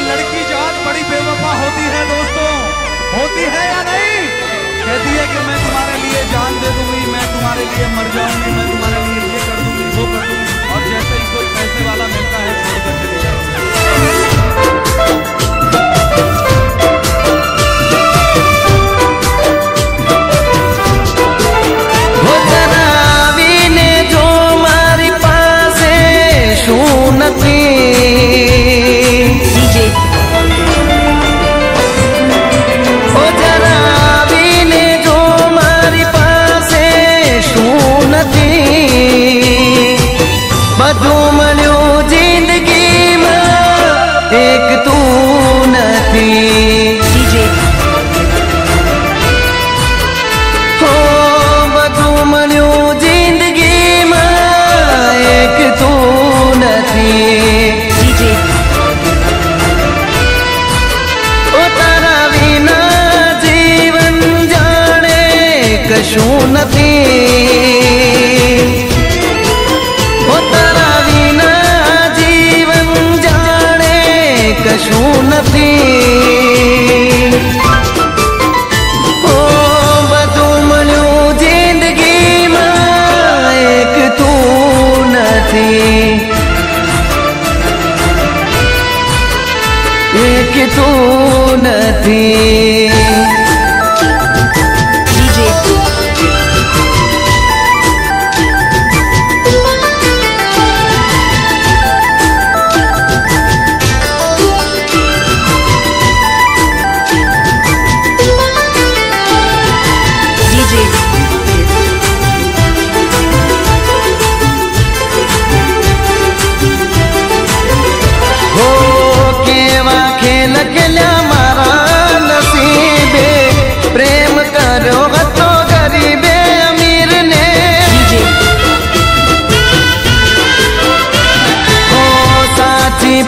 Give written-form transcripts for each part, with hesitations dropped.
लड़की जात बड़ी बेवफा होती है दोस्तों, होती है या नहीं? कहती है कि मैं तुम्हारे लिए जान दे दूंगी, मैं तुम्हारे लिए मर जाऊंगी, मैं तुम्हारे लिए ये कर दूंगी, वो कर दूंगी, और जैसे ही कोई पैसे वाला मिलता है छोड़ कर चले जाती है। कशूं नथी ओ तारा विना जीवन जाने कशूं नथी ओ बधुं मळ्युं जिंदगी मां एक तूं नथी, एक तूं नथी।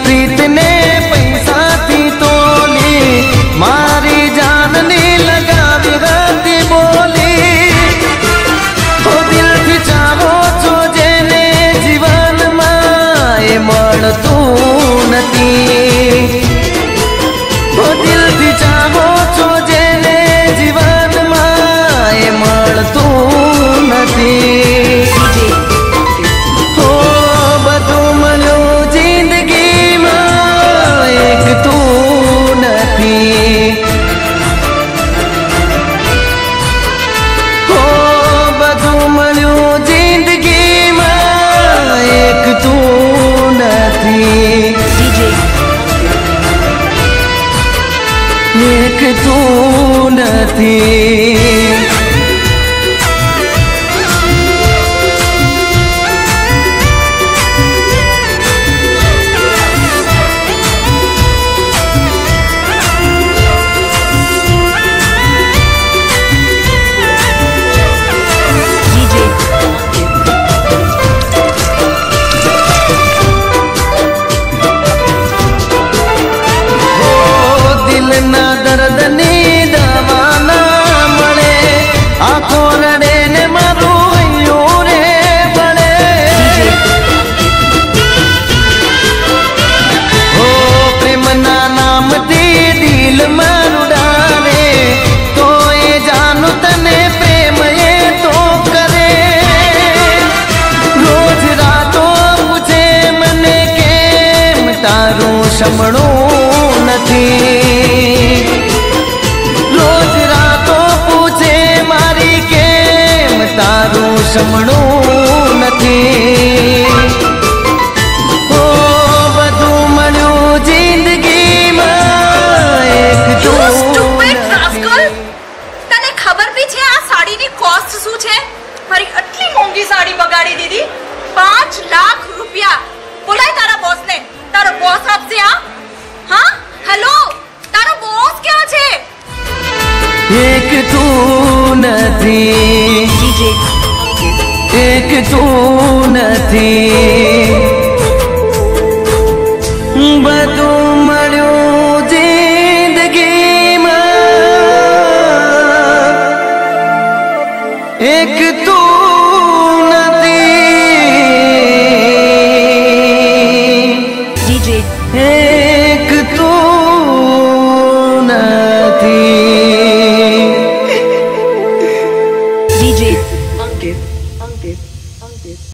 प्रीत ने पैसा थी तोली, मारी जान नी लगावी राती बोली, तो दिल थी चाहो छो जेने जीवन माए मळतुं नथी, तो दिल थी चाहो छो जेने जीवन माए मळतुं नथी। एक तू नथी। दर्द नी दवा ना मळे, आँखों रड़े ने मारू हयूं रे बड़े, ओ प्रेम ना नाम थी दिल मारू डारे, तो ये जानू तने प्रेम ये तो करे, रोज रातों पूछे मने केम तारू समणुं नथी, रोज रातों पूछे मारी केम तारू समणुं नथी। ओ बधुं मळ्युं जिंदगी मां एक तू नथी। तने खबर भी छे आ साड़ी ની કોસ્ટ શું છે? મારી આટલી મોંઘી સાડી બગાડી દીધી, 5 લાખ રૂપિયા। બોલાય તારા બોસ ને, તારો બોસ આપશે આ? હા હેલો, તારો બોસ ક્યાં છે? एक तू नथी, एक तू नथी, बधुं मळ्युं जिंदगी मां एक तू नथी, एक तू DJ Ankit.